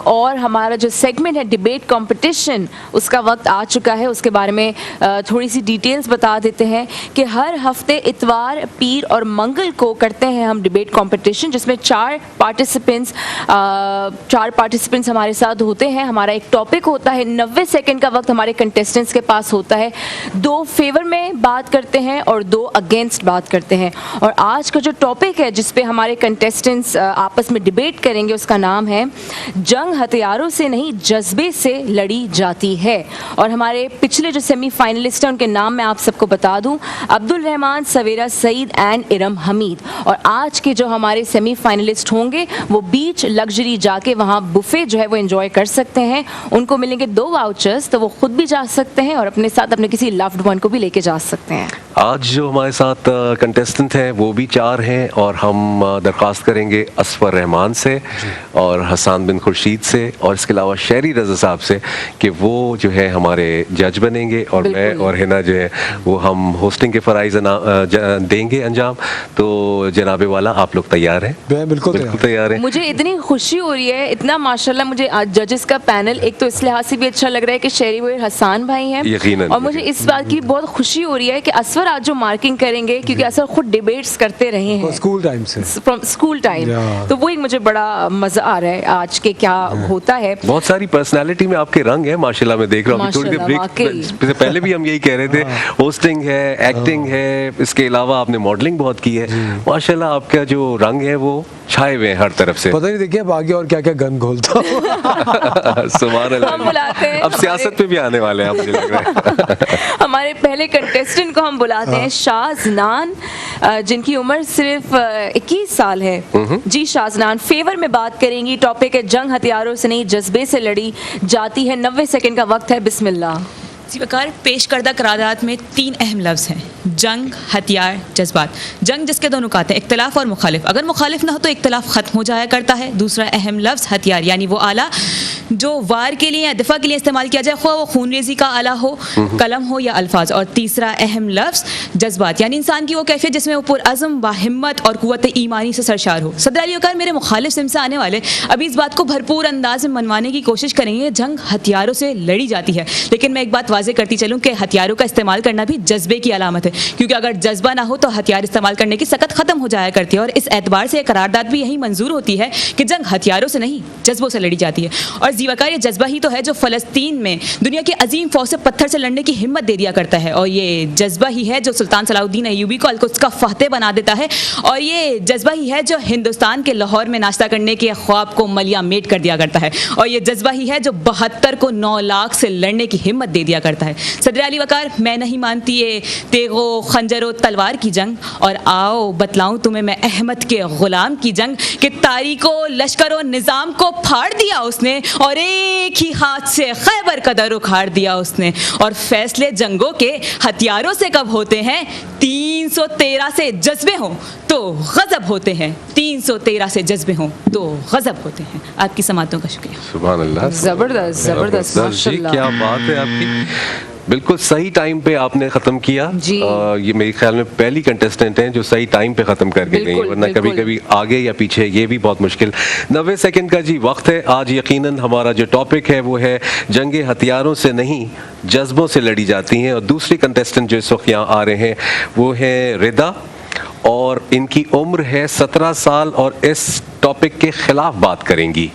और हमारा जो सेगमेंट है डिबेट कंपटीशन, उसका वक्त आ चुका है। उसके बारे में थोड़ी सी डिटेल्स बता देते हैं कि हर हफ्ते इतवार, पीर और मंगल को करते हैं हम डिबेट कंपटीशन, जिसमें चार पार्टिसिपेंट्स हमारे साथ होते हैं। हमारा एक टॉपिक होता है, 90 सेकंड का वक्त हमारे कंटेस्टेंट्स के पास होता है। 2 फेवर में बात करते हैं और 2 अगेंस्ट बात करते हैं। और आज का जो टॉपिक है जिस पे हमारे कंटेस्टेंट्स आपस में डिबेट करेंगे, उसका नाम है जंग हथियारों से नहीं जज्बे से लड़ी जाती है। और हमारे पिछले जो सेमीफाइनलिस्ट हैं उनके नाम मैं आप सबको बता दूं, अब्दुल रहमान, सवेरा सईद एंड इरम हमीद। और आज के जो हमारे सेमीफाइनलिस्ट होंगे वो बीच लग्जरी जाके वहाँ बुफे जो है वो एंजॉय कर सकते हैं। उनको मिलेंगे 2 वाउचर्स, तो वो खुद भी जा सकते हैं और अपने साथ अपने किसी लव्ड वन को भी लेके जा सकते हैं। आज जो हमारे साथ कंटेस्टेंट हैं वो भी 4 हैं और हम दरख्वास्त करेंगे असफर रहमान से और हसन बिन खुर्शीद से और इसके अलावा शहरी रज़ा साहब से कि वो जो है हमारे जज बनेंगे और मैं और हिना जो है वो हम होस्टिंग के फ़राइज़ देंगे अंजाम। तो जनाब वाला आप लोग तैयार हैं? बिल्कुल तैयार हैं। मुझे इतनी खुशी हो रही है, इतना माशाल्लाह मुझे आज जजेस का पैनल एक तो इस लिहाज से भी अच्छा लग रहा है कि शहरी वो हसन भाई हैं, यकीनन। और मुझे इस बात की बहुत खुशी हो रही है कि असफर आज जो मार्किंग करेंगे, क्योंकि असफर खुद डिबेट्स करते रहे हैं स्कूल टाइम से, फ्रॉम स्कूल टाइम, तो वो एक मुझे बड़ा मजा आ रहा है आज के क्या होता है। बहुत सारी पर्सनालिटी में आपके रंग है माशाल्लाह, मैं देख रहा हूँ। थोड़ी देर ब्रेक से पहले भी हम यही कह रहे थे, होस्टिंग है, एक्टिंग है, इसके अलावा आपने मॉडलिंग बहुत की है। माशाल्लाह आपका जो रंग है वो छाए हुए हैं हर तरफ से। पता नहीं देखिए अब आगे और क्या क्या गन खोलता हूँ। सुभान अल्लाह। हम बुलाते हैं, अब सियासत में भी आने वाले हैं आप, मुझे लग रहा है। हमारे पहले कंटेस्टेंट को हम बुलाते हैं शाहजनान, जिनकी उम्र सिर्फ 21 साल है। जी शाहजनान फेवर में बात करेंगी। टॉपिक है जंग हथियारों से नहीं जज्बे से लड़ी जाती है। 90 सेकंड का वक्त है, बिस्मिल्लाह। जी वकार, पेश करदा करारदात में 3 अहम लफ्ज़ हैं, जंग, हथियार, जज्बात। जंग जिसके 2 नुकात हैं, इख्तलाफ और मुखालिफ। अगर मुखालिफ ना हो तो इख्तलाफ ख़त्म हो जाया करता है। दूसरा अहम लफ्ज़ हथियार, यानी वो आला जो वार के लिए या दिफा के लिए इस्तेमाल किया जाए, ख्वाह वो खून रेजी का आला हो, कलम हो या अल्फाज। और तीसरा अहम लफ्ज़ जज्बात, यानी इंसान की वो कैफियत जिसमें वो पुरअज़्म, बाहिम्मत और कुव्वत ईमानी से सरशार हो। सदर अली वकार मेरे मुखालिफ सिम से आने वाले अभी इस बात को भरपूर अंदाज में मनवाने की कोशिश करेंगे, जंग हथियारों से लड़ी जाती है। लेकिन मैं एक बात वाज़े करती चलूँ कि हथियारों का इस्तेमाल करना भी जज्बे की अलामत है, क्योंकि अगर जज्बा ना हो तो हथियार इस्तेमाल करने की सकत ख़त्म हो जाया करती है। और इस एतबार से करारदाद भी यही मंजूर होती है कि जंग हथियारों से नहीं जज्बों से लड़ी जाती है। और जीवाकार ये जज्बा ही तो है जो फ़लस्तीन में दुनिया की अजीम फौज से पत्थर से लड़ने की हिम्मत दे दिया करता है। और ये जज्बा ही है जो सुल्तान सलाहुद्दीन अय्यूबी को अलकुद्स का फातह बना देता है। और ये जज्बा ही है जो हिंदुस्तान के लाहौर में नाश्ता करने के ख्वाब को मलिया मेट कर दिया करता है। और ये जज्बा ही है जो 72 को 9 लाख से लड़ने की हिम्मत दे दिया करता है। सदर अली वकार, मैं नहीं मानती ये तेगो खंजरो तलवार की जंग, और आओ बतलाऊं तुम्हें मैं अहमद के गुलाम की जंग कि तारीको लश्करों निज़ाम को फाड़ दिया उसने और एक ही हाथ से खैबर का दर उखाड़ दिया उसने। और फैसले जंगों के हथियारों से कब होते हैं? 313 से जज्बे हों तो गजब होते हैं, 313 से जज्बे हों तो गजब होते हैं। आपकी समातों का शुक्रिया। सुभान अल्लाह, जबरदस्त जबरदस्त, माशाल्लाह। क्या बात है आपकी, बिल्कुल सही टाइम पे आपने ख़त्म किया। ये मेरे ख्याल में पहली कंटेस्टेंट हैं जो सही टाइम पे ख़त्म करके गई, वरना कभी कभी आगे या पीछे ये भी बहुत मुश्किल। 90 सेकंड का जी वक्त है। आज यकीनन हमारा जो टॉपिक है वो है जंगे हथियारों से नहीं जज्बों से लड़ी जाती हैं। और दूसरी कंटेस्टेंट जो इस वक्त यहाँ आ रहे हैं वो है रिदा, और इनकी उम्र है 17 साल और इस टॉपिक के खिलाफ बात करेंगी।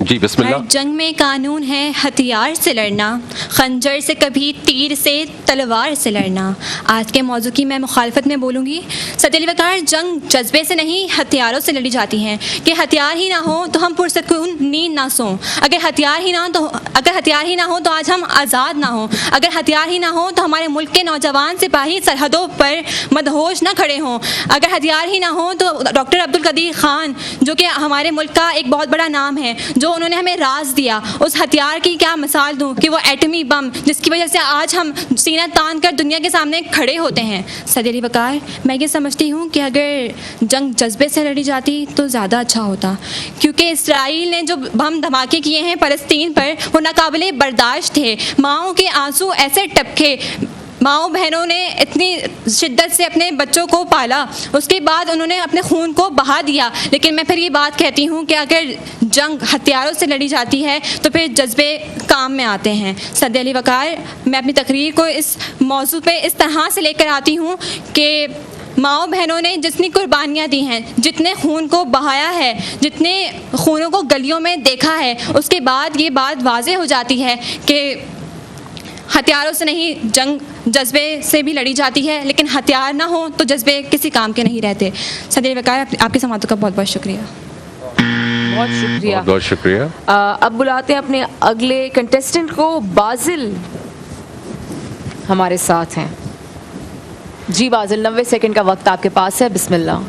जी बिस्मिल्लाह। हर जंग में कानून है हथियार से लड़ना, खंजर से कभी तीर से तलवार से लड़ना। आज के मौजू की मैं मुखालफत में बोलूँगी। सदर वकार, जंग जज्बे से नहीं हथियारों से लड़ी जाती हैं कि हथियार ही ना हो तो हम पुरसकून नींद ना सों। अगर हथियार ही ना हो तो आज हम आज़ाद ना हो। अगर हथियार ही ना हो तो हमारे मुल्क के नौजवान सिपाही सरहदों पर मदहोश ना खड़े हों। अगर हथियार ही ना हो तो डॉक्टर अब्दुल कदीर खान, जो कि हमारे मुल्क का एक बहुत बड़ा नाम है, जो उन्होंने हमें राज दिया, उस हथियार की क्या मिसाल दूं कि वो एटमी बम, जिसकी वजह से आज हम सीना तान कर दुनिया के सामने खड़े होते हैं। सदर वकार, मैं ये समझती हूँ कि अगर जंग जज्बे से लड़ी जाती तो ज़्यादा अच्छा होता, क्योंकि इसराइल ने जो बम धमाके किए हैं फ़लस्तीन पर वो नाकाबिले बर्दाश्त थे। माँओं के आंसू ऐसे टपके, माँओं बहनों ने इतनी शिद्दत से अपने बच्चों को पाला, उसके बाद उन्होंने अपने खून को बहा दिया। लेकिन मैं फिर ये बात कहती हूँ कि अगर जंग हथियारों से लड़ी जाती है तो फिर जज्बे काम में आते हैं। सदी अली वक़ार, मैं अपनी तकरीर को इस मौजू पे इस तरह से लेकर आती हूँ कि माँओं बहनों ने जितनी कुर्बानियाँ दी हैं, जितने खून को बहाया है, जितने खूनों को गलियों में देखा है, उसके बाद ये बात वाज़ेह हो जाती है कि हथियारों से नहीं, जंग जज्बे से भी लड़ी जाती है। लेकिन हथियार ना हो तो जज्बे किसी काम के नहीं रहते। सदी अली वक़ार, आपकी समाअतों का बहुत बहुत शुक्रिया। बहुत शुक्रिया। बहुत शुक्रिया। अब बुलाते हैं अपने अगले कंटेस्टेंट को। बाजिल हमारे साथ हैं। जी बाजिल, 90 सेकंड का वक्त आपके पास है, बिस्मिल्लाह।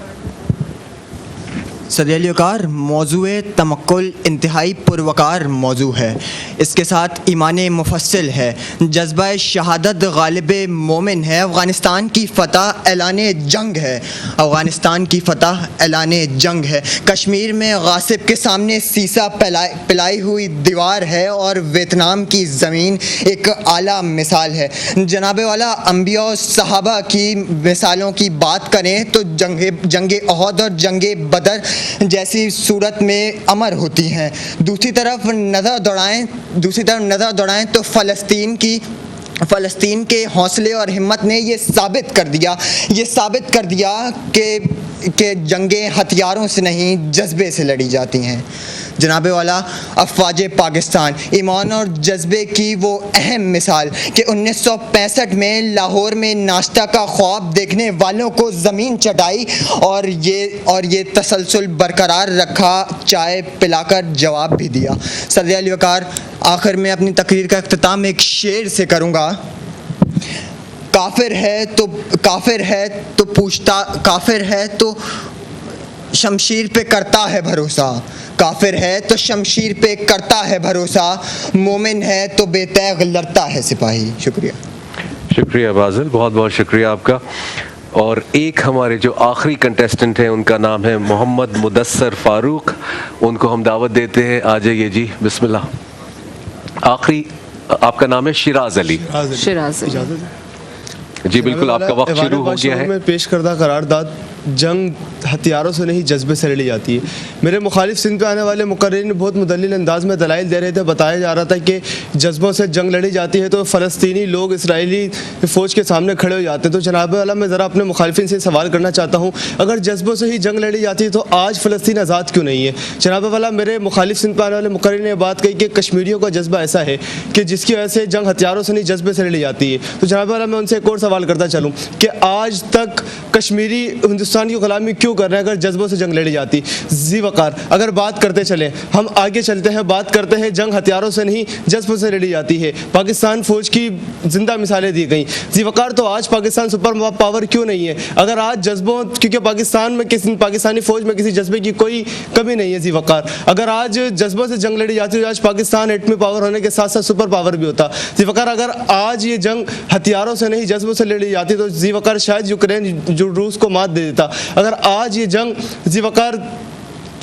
सदी अली वक़ार, मौज़ूए तमक्कुल इंतहाई पुरवकार मौजू है, इसके साथ ईमान मुफस्सिल है, जज्बा शहादत गालिब मोमिन है। अफ़गानिस्तान की फ़तह ऐलान जंग है, अफ़गानिस्तान की फ़तह ऐलान जंग है। कश्मीर में गासिब के सामने सीसा पिलाई हुई दीवार है और वियतनाम की ज़मीन एक आला मिसाल है। जनाबे वाला अम्बिया और सहाबा की मिसालों की बात करें तो जंग अहद और जंग बदर जैसी सूरत में अमर होती हैं। दूसरी तरफ नज़र दौड़ाएं तो फ़लस्तीन के हौसले और हिम्मत ने ये साबित कर दिया कि जंगें हथियारों से नहीं, जज्बे से लड़ी जाती हैं। जनाबे वाला अफवाज पाकिस्तान, ईमान और जज्बे की वो अहम मिसाल कि 1965 में लाहौर में नाश्ता का ख्वाब देखने वालों को ज़मीन चटाई और ये तसलसल बरकरार रखा, चाय पिलाकर जवाब भी दिया। सदी अली वक़ार, आखिर में अपनी तकरीर का इख्तिताम एक शेर से करूँगा। काफिर है तो शमशीर पे करता है भरोसा, काफिर है तो शमशीर पे करता है भरोसा, मोमिन है तो बेतैग लड़ता है सिपाही। शुक्रिया बाजिल, बहुत बहुत शुक्रिया आपका। और एक हमारे जो आखिरी कंटेस्टेंट हैं, उनका नाम है मोहम्मद मुदस्सर फारूक। उनको हम दावत देते हैं, आ जाइए जी, बिस्मिल्लाह। आखिरी आपका नाम है शिराज अली। जी बिल्कुल, आपका वक्त शुरू हो गया है। में पेश करदा करारदाद जंग हथियारों से नहीं, जज्बे से लड़ी जाती है। मेरे मुखालिफ सिंध पे आने वाले मुकर्रिरीन बहुत मुदल्लिल अंदाज में दलाइल दे रहे थे। बताया जा रहा था कि जज्बों से जंग लड़ी जाती है तो फ़लस्तीनी लोग इसराइली फ़ौज के सामने खड़े हो जाते हैं। तो जनाब वाला, मैं ज़रा अपने मुखालिफिन से सवाल करना चाहता हूँ, अगर जज्बों से ही जंग लड़ी जाती है तो आज फ़लस्तीन आज़ाद क्यों नहीं है? जनाब वाला, मेरे मुखालिफ सिंध पे आने वाले मुकर्रिरीन ने बात कही कि कश्मीरियों का जज्बा ऐसा है कि जिसकी वजह से जंग हथियारों से नहीं, जज्बे से लड़ी जाती है। तो जनाब वाला, मैं उनसे एक और सवाल करता चलूँ कि आज तक कश्मीरी हिंदुस्तान की गुलामी क्यों कर रहे हैं अगर जज्बों से जंग लड़ी जाती? जी वक़ार, अगर बात करते चलें, हम आगे चलते हैं, बात करते हैं जंग हथियारों से नहीं, जज्बों से लड़ी जाती है। पाकिस्तान फ़ौज की जिंदा मिसालें दी गई। जी वक़ार, तो आज पाकिस्तान सुपर पावर क्यों नहीं है? अगर आज जज्बों, क्योंकि पाकिस्तानी फ़ौज में किसी जज्बे की कोई कमी नहीं है। जी वक़ार, अगर आज जज्बों से जंग लड़ी जाती है तो आज पाकिस्तान एटमी पावर होने के साथ साथ सुपर पावर भी होता। जी वक़ार, अगर आज ये जंग हथियारों से नहीं, जज्बों से लड़ी जाती तो जी वक़ार शायद यूक्रेन जो रूस को मात दे देता। अगर आज ये जंग जी वक़ार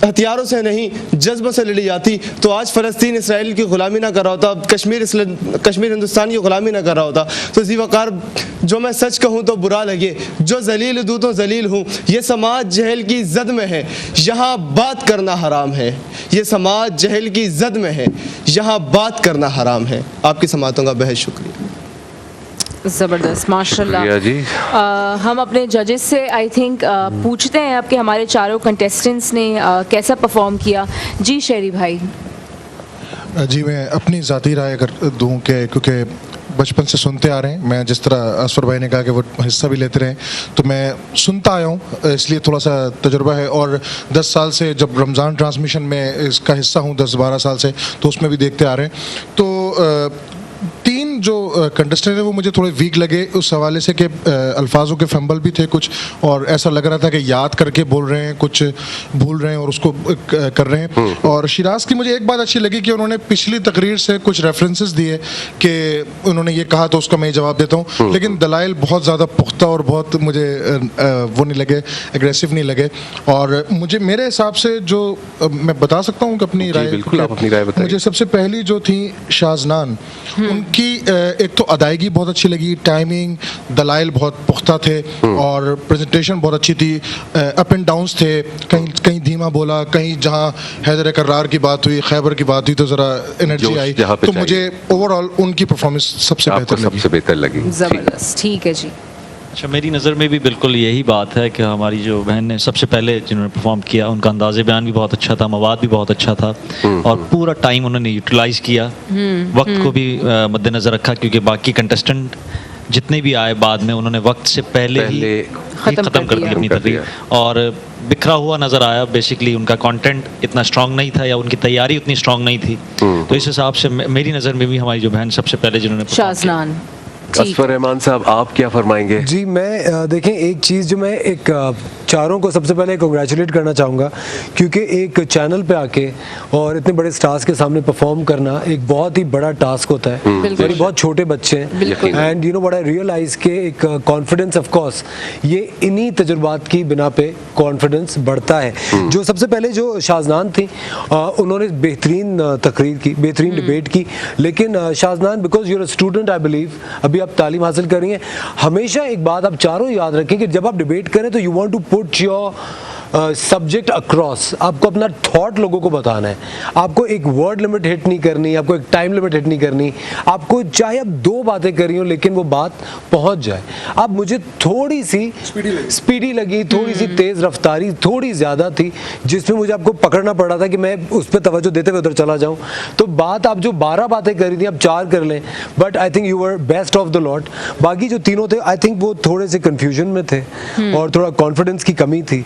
हथियारों से नहीं, जज्बों से लड़ी जाती तो आज फ़लस्तीन इसराइल की ग़ुलामी ना कर रहा होता, कश्मीर हिंदुस्तान की ग़ुलामी ना कर रहा होता। तो जी वक़ार, जो मैं सच कहूँ तो बुरा लगे, जो जलील दूँ तो जलील हूँ, ये समाज जहल की जद में है, यहाँ बात करना हराम है। ये समाज जहल की जद में है, यहाँ बात करना हराम है। आपकी समातों का बेहद शुक्रिया। ज़बरदस्त, माशाल्लाह जी। हम अपने जजेस से आई थिंक पूछते हैं अब कि हमारे चारों कंटेस्टेंट्स ने कैसा परफॉर्म किया। जी शेरी भाई। जी, मैं अपनी ज़ाती राय अगर दूँ कि क्योंकि बचपन से सुनते आ रहे हैं, मैं जिस तरह असफर भाई ने कहा कि वो हिस्सा भी लेते रहे, तो मैं सुनता आया हूँ, इसलिए थोड़ा सा तजुर्बा है। और 10 साल से जब रमज़ान ट्रांसमिशन में इसका हिस्सा हूँ, 10-12 साल से, तो उसमें भी देखते आ रहे हैं। तो 3 जो कंटेस्टेंट है वो मुझे थोड़े वीक लगे उस हवाले से कि अल्फाजों के फंबल भी थे कुछ, और ऐसा लग रहा था कि याद करके बोल रहे हैं, कुछ भूल रहे हैं और उसको कर रहे हैं। और शिराज की मुझे एक बात अच्छी लगी कि उन्होंने पिछली तकरीर से कुछ रेफरेंसेस दिए कि उन्होंने ये कहा तो उसका मैं जवाब देता हूँ, लेकिन दलाइल बहुत ज़्यादा पुख्ता और बहुत मुझे वो नहीं लगे, एग्रेसिव नहीं लगे। और मुझे मेरे हिसाब से जो मैं बता सकता हूँ कि अपनी राय, बिल्कुल आप अपनी राय बताइए। मुझे सबसे पहली जो थी शाहजनान, उनकी उनकी एक तो अदायगी बहुत अच्छी लगी, टाइमिंग, दलाइल बहुत पुख्ता थे और प्रेजेंटेशन बहुत अच्छी थी। अप एंड डाउन्स थे, कहीं कहीं धीमा बोला, कहीं जहाँ हैदर करार की बात हुई, खैबर की बात हुई तो ज़रा एनर्जी आई। तो मुझे ओवरऑल उनकी परफॉर्मेंस सबसे बेहतर लगी। जबरदस्त, ठीक है जी। अच्छा, मेरी नज़र में भी बिल्कुल यही बात है कि हमारी जो बहन ने सबसे पहले जिन्होंने परफॉर्म किया, उनका अंदाज़े बयान भी बहुत अच्छा था, मवाद भी बहुत अच्छा था और पूरा टाइम उन्होंने यूटिलाइज़ किया, वक्त को भी मद्देनज़र रखा, क्योंकि बाकी कंटेस्टेंट जितने भी आए बाद में उन्होंने वक्त से पहले ही ख़त्म कर दी अपनी तकरीर और बिखरा हुआ नज़र आया। बेसिकली उनका कंटेंट इतना स्ट्रांग नहीं था या उनकी तैयारी उतनी स्ट्रांग नहीं थी। तो इस हिसाब से मेरी नज़र में भी हमारी जो बहन सबसे पहले जिन्होंने शाज़नान। असफर रहमान साहब, आप क्या फरमाएंगे? जी, मैं देखें एक चीज़ जो मैं एक चारों को सबसे पहले कांग्रेचुलेट करना चाहूँगा, क्योंकि एक चैनल पे आके और इतने बड़े स्टार्स के सामने परफॉर्म करना एक बहुत ही बड़ा टास्क होता है। मेरे बहुत छोटे बच्चे हैं and you know what I realise के एक कॉन्फिडेंस, ऑफ कोर्स ये इन्हीं तजुर्बात की बिना पे कॉन्फिडेंस बढ़ता है। जो सबसे पहले जो शाज़नान थी उन्होंने बेहतरीन तकरीर की, बेहतरीन डिबेट की, लेकिन Shaznan because you're a student, I believe अभी आप तालीम हासिल कर रही हैं, हमेशा एक बात आप चारों याद रखें कि जब आप डिबेट करें तो you want to put your subject across, आपको अपना थॉट लोगों को बताना है, आपको एक वर्ड लिमिट हिट नहीं करनी, आपको एक टाइम लिमिट हिट नहीं करनी, आपको चाहे आप दो बातें कर रही हो लेकिन वो बात पहुंच जाए। अब मुझे थोड़ी सी स्पीडी लगी, थोड़ी सी तेज़ रफ्तारी थोड़ी ज़्यादा थी, जिसमें मुझे आपको पकड़ना पड़ रहा था कि मैं उस पर तवज्जो देते हुए उधर चला जाऊँ। तो बात आप जो 12 बातें कर रही थी आप 4 कर लें, but I think you were best of the lot. बाकी जो तीनों थे आई थिंक वो थोड़े से कन्फ्यूजन में थे और थोड़ा कॉन्फिडेंस की कमी थी,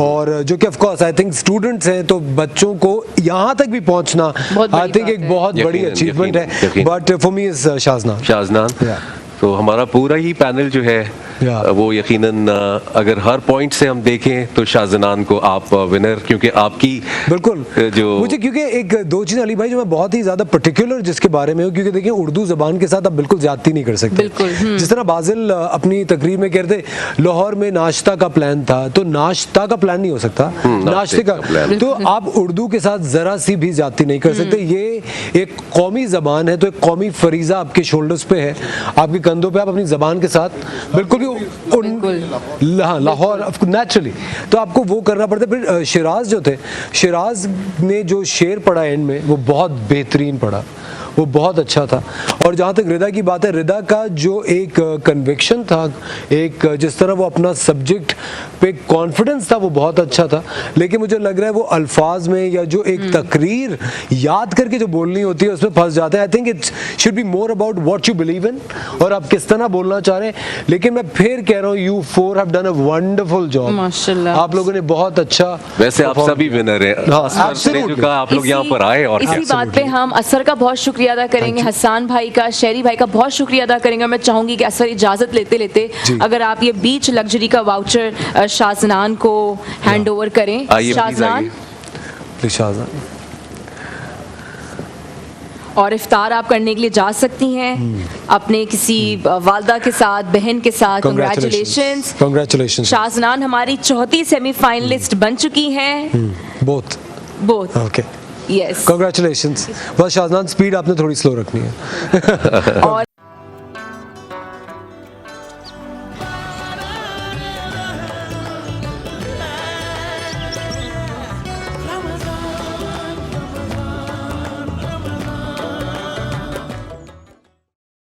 और जो कि of course I think students हैं तो बच्चों को यहाँ तक भी पहुँचना आई थिंक एक बहुत बड़ी अचीवमेंट है। But for me is Shaznan. तो हमारा पूरा ही पैनल जो है वो यकीनन अगर हर पॉइंट से हम देखें तो शाज़नान को आप विनर, क्योंकि आपकी बिल्कुल जो मुझे, क्योंकि एक दो चीज़ अली भाई जो मैं बहुत ही ज़्यादा पर्टिकुलर जिसके बारे में हूँ, क्योंकि देखिए उर्दू ज़बान के साथ आप बिल्कुल ज़्यादती नहीं कर सकते। जिस तरह बाजिल अपनी तकरीर में कह रहे थे लाहौर में नाश्ता का प्लान था, तो नाश्ता का प्लान नहीं हो सकता, नाश्ते का। तो आप उर्दू के साथ ज़रा सी भी ज़्यादती नहीं कर सकते। ये एक कौमी ज़बान है, तो एक कौमी फरीज़ा आपके शोल्डर्स पे है, आपके कंधों पे, आप अपनी ज़बान के साथ बिल्कुल भी लाहौर नेचुरली तो आपको वो करना पड़ता है। फिर शिराज जो थे, शिराज ने जो शेर पढ़ा एंड में वो बहुत बेहतरीन पढ़ा, वो बहुत अच्छा था। और जहाँ तक रिदा की बात है, रिदा का जो एक कन्विक्शन था, एक जिस तरह वो अपना सब्जेक्ट पे कॉन्फिडेंस था, वो बहुत अच्छा था। लेकिन मुझे लग रहा है वो अल्फाज में या जो एक तकरीर याद करके जो बोलनी होती है उसमें फंस जाते हैं। I think it should be more about what you believe in और आप किस तरह बोलना चाह रहे हैं। लेकिन मैं फिर कह रहा हूँ you four have done a wonderful job, माशाल्लाह, आप लोगों ने बहुत अच्छा। वैसे आप सभी विनर हैं, आप लोग यहाँ पर आए और इसी बात पे हम असर का बहुत शुक्रिया अदा करेंगे, हसन भाई का, शहरी भाई का बहुत शुक्रिया अदा करेंगे। मैं चाहूंगी कि असर इजाजत लेते लेते अगर आप ये बीच लग्जरी का वाउचर शाज़नान को हैंड ओवर करें। शाज़नान, और इफ्तार आप करने के लिए जा सकती हैं अपने किसी वालदा के साथ, बहन के साथ। Congratulations, congratulations. शाज़नान हमारी चौथी सेमीफाइनलिस्ट बन चुकी हैं। Both okay, yes, congratulations. बस शाज़नान स्पीड आपने थोड़ी स्लो रखनी है। और